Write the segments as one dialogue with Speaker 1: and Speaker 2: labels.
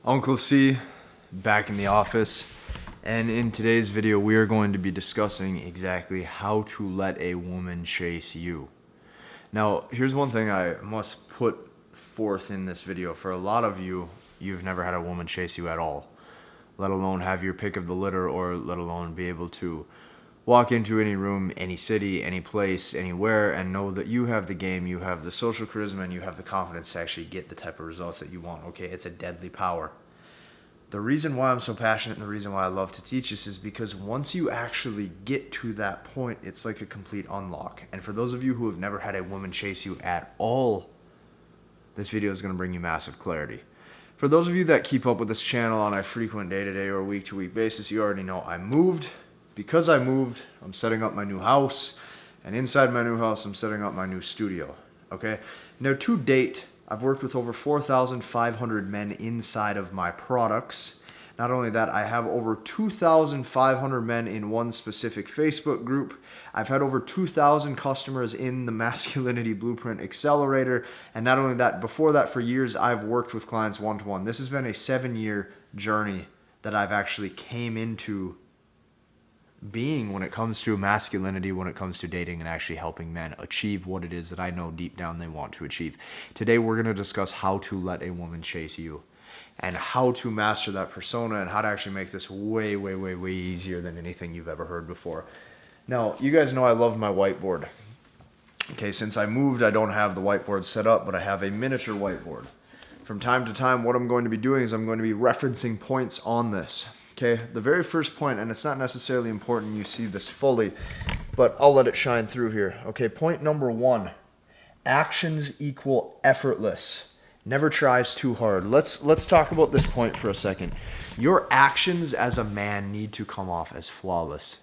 Speaker 1: Uncle C, back in the office, and in today's video we are going to be discussing exactly how to let a woman chase you. Now, here's one thing I must put forth in this video. For a lot of you, you've never had a woman chase you at all, let alone have your pick of the litter, or let alone be able to walk into any room, any city, any place, anywhere, and know that you have the game, you have the social charisma, and you have the confidence to actually get the type of results that you want. Okay, it's a deadly power. The reason why I'm so passionate and the reason why I love to teach this is because once you actually get to that point, it's like a complete unlock. And for those of you who have never had a woman chase you at all, this video is going to bring you massive clarity. For those of you that keep up with this channel on a frequent day-to-day or week-to-week basis, you already know I moved. Because I moved, I'm setting up my new house, and inside my new house, I'm setting up my new studio, okay? Now, to date, I've worked with over 4,500 men inside of my products. Not only that, I have over 2,500 men in one specific Facebook group. I've had over 2,000 customers in the Masculinity Blueprint Accelerator. And not only that, before that, for years, I've worked with clients one-to-one. This has been a 7-year journey that I've actually came into being when it comes to masculinity, when it comes to dating and actually helping men achieve what it is that I know deep down they want to achieve. Today we're going to discuss how to let a woman chase you and how to master that persona and how to actually make this way easier than anything you've ever heard before. Now, you guys know I love my whiteboard. Okay, since I moved, I don't have the whiteboard set up, but I have a miniature whiteboard. From time to time, what I'm going to be doing is I'm going to be referencing points on this. Okay, the very first point, and it's not necessarily important you see this fully, but I'll let it shine through here. Okay, point number 1, actions equal effortless. Never tries too hard. Let's talk about this point for a second. Your actions as a man need to come off as flawless.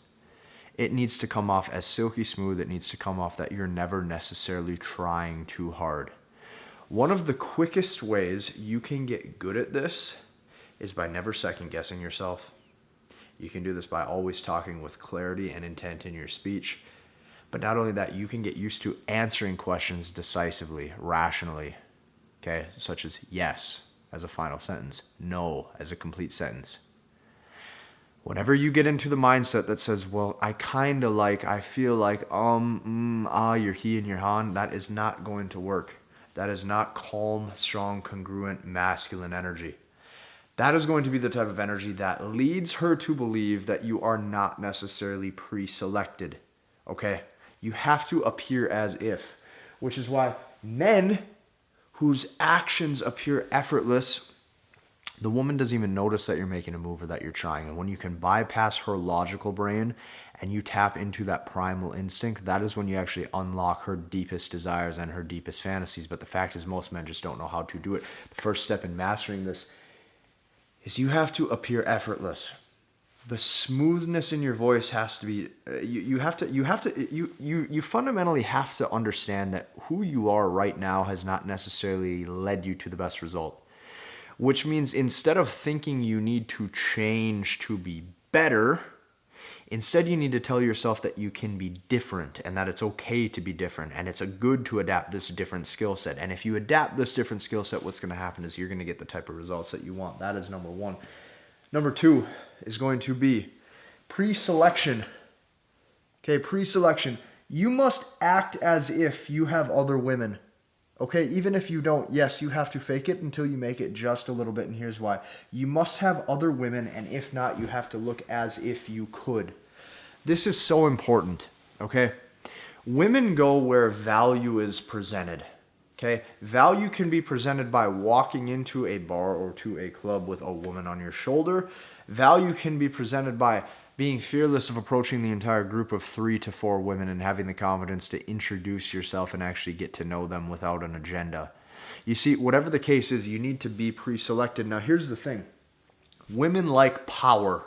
Speaker 1: It needs to come off as silky smooth. It needs to come off that you're never necessarily trying too hard. One of the quickest ways you can get good at this is by never second guessing yourself. You can do this by always talking with clarity and intent in your speech. But not only that, you can get used to answering questions decisively, rationally, okay? Such as yes as a final sentence, no as a complete sentence. Whenever you get into the mindset that says, well, I kind of like, I feel like, your he and your han, that is not going to work. That is not calm, strong, congruent, masculine energy. That is going to be the type of energy that leads her to believe that you are not necessarily pre-selected, okay? You have to appear as if, which is why men whose actions appear effortless, the woman doesn't even notice that you're making a move or that you're trying. And when you can bypass her logical brain and you tap into that primal instinct, that is when you actually unlock her deepest desires and her deepest fantasies. But the fact is, most men just don't know how to do it. The first step in mastering this is you have to appear effortless. The smoothness in your voice has to be, you fundamentally have to understand that who you are right now has not necessarily led you to the best result. Which means instead of thinking you need to change to be better, instead you need to tell yourself that you can be different and that it's okay to be different and it's good to adapt this different skill set. And if you adapt this different skill set, what's going to happen is you're going to get the type of results that you want. That is number 1. Number 2 is going to be pre-selection. Okay, pre-selection. You must act as if you have other women. Okay, even if you don't, yes, you have to fake it until you make it just a little bit, and here's why. You must have other women, and if not, you have to look as if you could. This is so important, okay? Women go where value is presented, okay? Value can be presented by walking into a bar or to a club with a woman on your shoulder. Value can be presented by being fearless of approaching the entire group of 3 to 4 women and having the confidence to introduce yourself and actually get to know them without an agenda. You see, whatever the case is, you need to be pre-selected. Now, here's the thing. Women like power.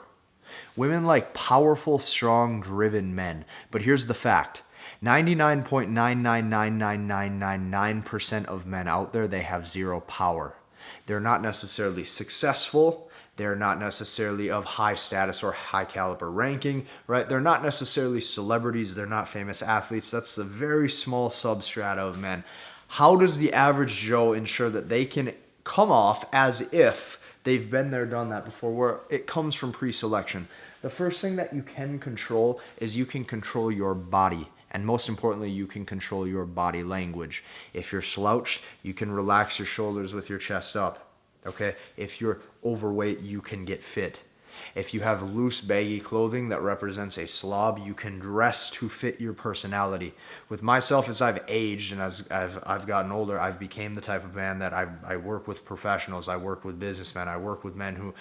Speaker 1: Women like powerful, strong, driven men. But here's the fact. 99.9999999% of men out there, they have zero power. They're not necessarily successful. They're not necessarily of high status or high caliber ranking, right? They're not necessarily celebrities. They're not famous athletes. That's the very small substrata of men. How does the average Joe ensure that they can come off as if They've been there, done that before, where it comes from pre-selection. The first thing that you can control is you can control your body. And most importantly, you can control your body language. If you're slouched, you can relax your shoulders with your chest up. Okay? If you're overweight, you can get fit. If you have loose, baggy clothing that represents a slob, you can dress to fit your personality. With myself, as I've aged and as I've gotten older, I've become the type of man that I work with professionals, I work with businessmen, I work with men who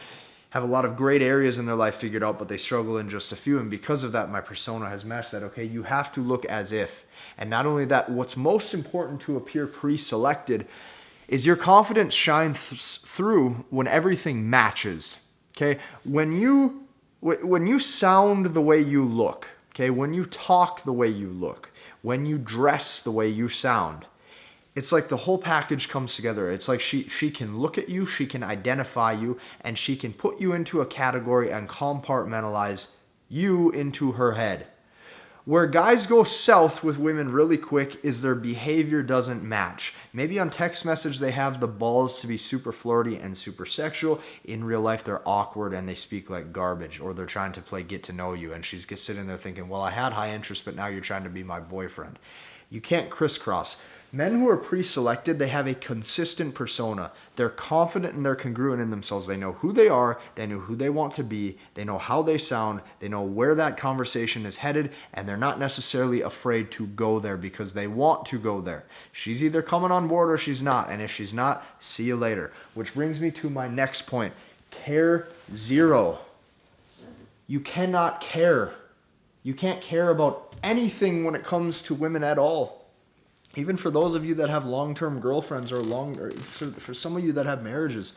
Speaker 1: have a lot of great areas in their life figured out, but they struggle in just a few. And because of that, my persona has matched that. Okay, you have to look as if. And not only that, what's most important to appear pre-selected is your confidence shines through when everything matches. Okay, when you sound the way you look, okay, when you talk the way you look, when you dress the way you sound, it's like the whole package comes together. It's like she can look at you, she can identify you, and she can put you into a category and compartmentalize you into her head. Where guys go south with women really quick is their behavior doesn't match. Maybe on text message they have the balls to be super flirty and super sexual. In real life they're awkward and they speak like garbage, or they're trying to play get to know you and she's just sitting there thinking, well, I had high interest, but now you're trying to be my boyfriend. You can't crisscross. Men who are pre-selected, they have a consistent persona. They're confident and they're congruent in themselves. They know who they are, they know who they want to be, they know how they sound, they know where that conversation is headed, and they're not necessarily afraid to go there because they want to go there. She's either coming on board or she's not, and if she's not, see you later. Which brings me to my next point. Care zero. You cannot care. You can't care about anything when it comes to women at all. Even for those of you that have long-term girlfriends or for some of you that have marriages.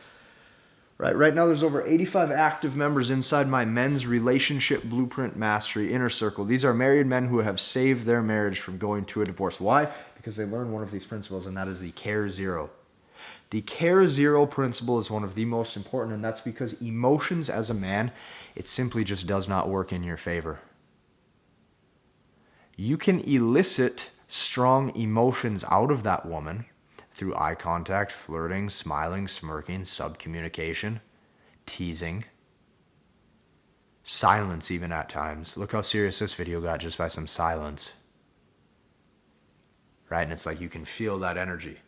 Speaker 1: Right now there's over 85 active members inside my men's relationship blueprint mastery inner circle. These are married men who have saved their marriage from going to a divorce. Why? Because they learned one of these principles, and that is the care zero. The care zero principle is one of the most important, and that's because emotions as a man, it simply just does not work in your favor. You can elicit strong emotions out of that woman through eye contact, flirting, smiling, smirking, subcommunication, teasing, silence even at times. Look how serious this video got just by some silence. Right? And it's like you can feel that energy.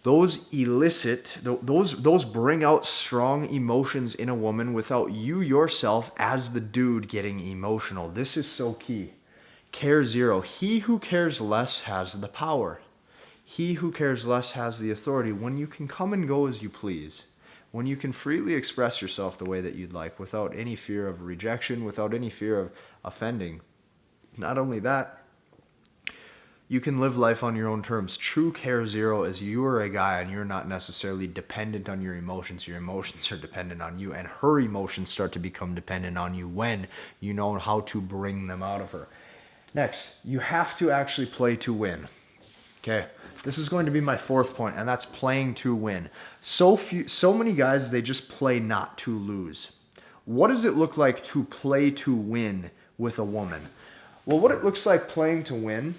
Speaker 1: Those elicit, those bring out strong emotions in a woman without you yourself as the dude getting emotional. This is so key. Care zero. He who cares less has the power. He who cares less has the authority. When you can come and go as you please, when you can freely express yourself the way that you'd like without any fear of rejection, without any fear of offending. Not only that, you can live life on your own terms. True care zero is you are a guy and you're not necessarily dependent on your emotions. Your emotions are dependent on you, and her emotions start to become dependent on you when you know how to bring them out of her. Next, you have to actually play to win. Okay, this is going to be my fourth point, and that's playing to win. So many guys, they just play not to lose. What does it look like to play to win with a woman? Well, what it looks like playing to win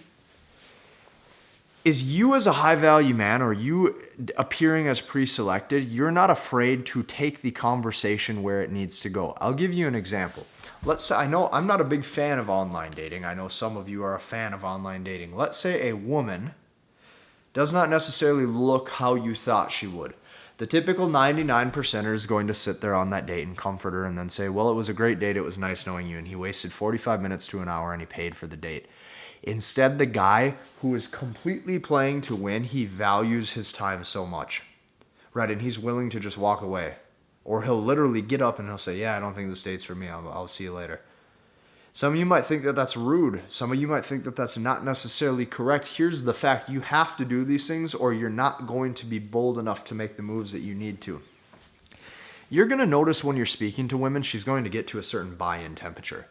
Speaker 1: is you as a high-value man, or you appearing as pre-selected, you're not afraid to take the conversation where it needs to go. I'll give you an example. Let's say, I know I'm not a big fan of online dating. I know some of you are a fan of online dating. Let's say a woman does not necessarily look how you thought she would. The typical 99%er is going to sit there on that date and comfort her and then say, well, it was a great date, it was nice knowing you, and he wasted 45 minutes to an hour and he paid for the date. Instead, the guy who is completely playing to win, he values his time so much, right? And he's willing to just walk away. Or he'll literally get up and he'll say, yeah, I don't think this date's for me. I'll see you later. Some of you might think that that's rude. Some of you might think that that's not necessarily correct. Here's the fact. You have to do these things or you're not going to be bold enough to make the moves that you need to. You're going to notice when you're speaking to women, she's going to get to a certain buy-in temperature.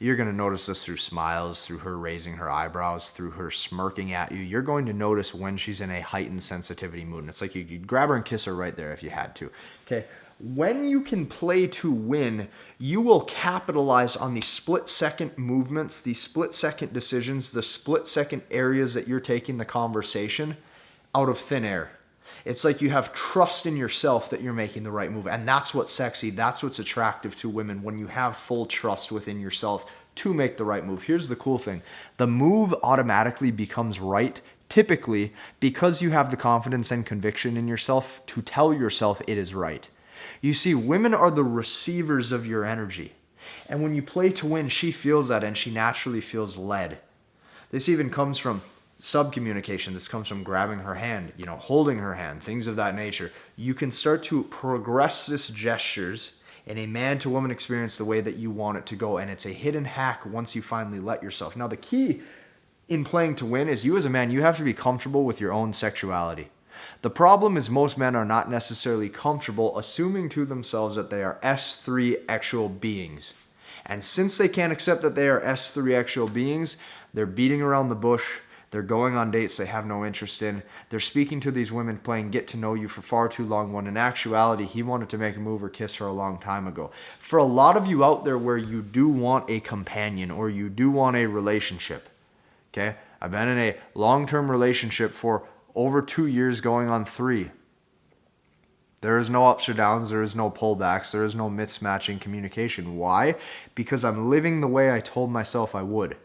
Speaker 1: You're going to notice this through smiles, through her raising her eyebrows, through her smirking at you. You're going to notice when she's in a heightened sensitivity mood. And it's like you'd grab her and kiss her right there if you had to. Okay. When you can play to win, you will capitalize on the split-second movements, the split-second decisions, the split-second areas that you're taking the conversation out of thin air. It's like you have trust in yourself that you're making the right move. And that's what's sexy. That's what's attractive to women, when you have full trust within yourself to make the right move. Here's the cool thing. The move automatically becomes right, typically because you have the confidence and conviction in yourself to tell yourself it is right. You see, women are the receivers of your energy. And when you play to win, she feels that, and she naturally feels led. This even comes from subcommunication. This comes from grabbing her hand, holding her hand, things of that nature. You can start to progress this gestures in a man-to-woman experience the way that you want it to go. And it's a hidden hack once you finally let yourself. Now, the key in playing to win is, you as a man, you have to be comfortable with your own sexuality. The problem is, most men are not necessarily comfortable assuming to themselves that they are S3 actual beings. And since they can't accept that they are S3 actual beings, they're beating around the bush. They're going on dates they have no interest in. They're speaking to these women, playing get to know you for far too long, when in actuality, he wanted to make a move or kiss her a long time ago. For a lot of you out there where you do want a companion or you do want a relationship, okay? I've been in a long-term relationship for over 2 years, going on 3. There is no ups or downs. There is no pullbacks. There is no mismatching communication. Why? Because I'm living the way I told myself I would.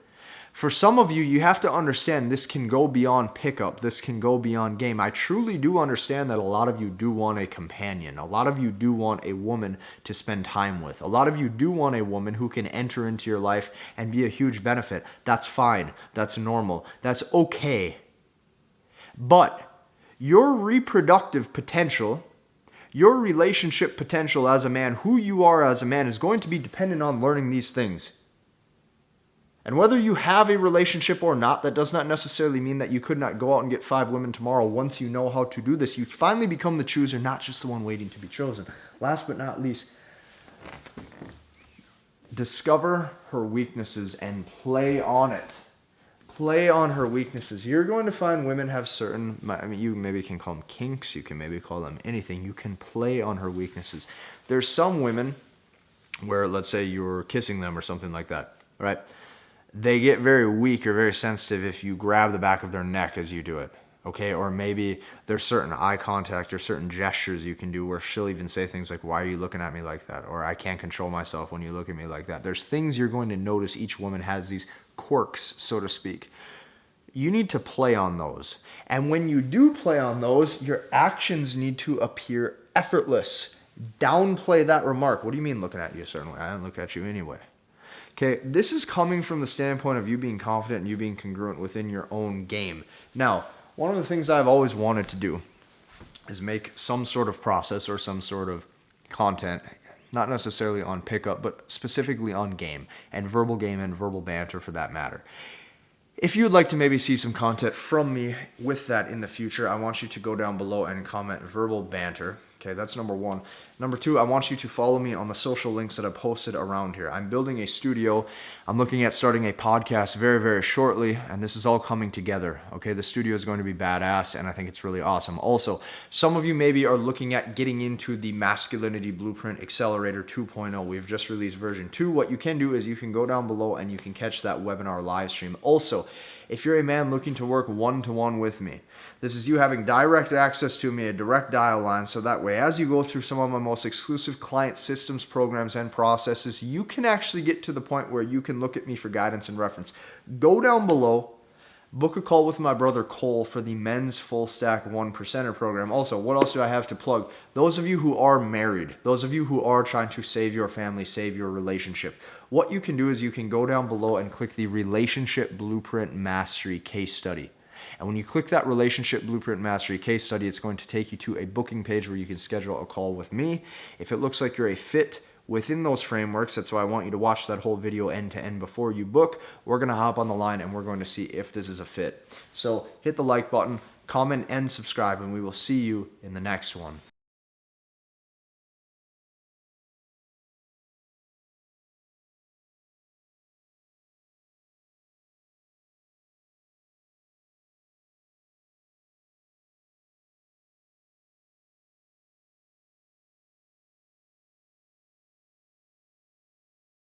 Speaker 1: For some of you, you have to understand this can go beyond pickup. This can go beyond game. I truly do understand that a lot of you do want a companion. A lot of you do want a woman to spend time with. A lot of you do want a woman who can enter into your life and be a huge benefit. That's fine. That's normal. That's okay. But your reproductive potential, your relationship potential as a man, who you are as a man, is going to be dependent on learning these things. And whether you have a relationship or not, that does not necessarily mean that you could not go out and get 5 women tomorrow. Once you know how to do this, you finally become the chooser, not just the one waiting to be chosen. Last but not least, discover her weaknesses and play on it. Play on her weaknesses. You're going to find women have certain, you maybe can call them kinks, you can maybe call them anything. You can play on her weaknesses. There's some women where, let's say you're kissing them or something like that, right? They get very weak or very sensitive if you grab the back of their neck as you do it, okay? Or maybe there's certain eye contact or certain gestures you can do where she'll even say things like, why are you looking at me like that? Or I can't control myself when you look at me like that. There's things you're going to notice. Each woman has these quirks, so to speak. You need to play on those. And when you do play on those, your actions need to appear effortless. Downplay that remark. What do you mean looking at you a certain way? I didn't look at you anyway. Okay, this is coming from the standpoint of you being confident and you being congruent within your own game. Now, one of the things I've always wanted to do is make some sort of process or some sort of content, not necessarily on pickup, but specifically on game and verbal banter for that matter. If you would like to maybe see some content from me with that in the future, I want you to go down below and comment verbal banter. Okay, that's number 1. Number 2, I want you to follow me on the social links that I posted around here. I'm building a studio. I'm looking at starting a podcast very, very shortly, and this is all coming together. Okay, the studio is going to be badass, and I think it's really awesome. Also, some of you maybe are looking at getting into the Masculinity Blueprint Accelerator 2.0. We've just released version 2. What you can do is you can go down below and you can catch that webinar live stream. Also, if you're a man looking to work one-to-one with me, this is you having direct access to me, a direct dial line, so that way as you go through some of my most exclusive client systems, programs, and processes, you can actually get to the point where you can look at me for guidance and reference. Go down below, book a call with my brother Cole for the Men's Full Stack 1%er program. Also, what else do I have to plug? Those of you who are married, those of you who are trying to save your family, save your relationship, what you can do is you can go down below and click the Relationship Blueprint Mastery case study. And when you click that Relationship Blueprint Mastery case study, it's going to take you to a booking page where you can schedule a call with me. If it looks like you're a fit within those frameworks, that's why I want you to watch that whole video end to end before you book. We're going to hop on the line and we're going to see if this is a fit. So hit the like button, comment, and subscribe, and we will see you in the next one.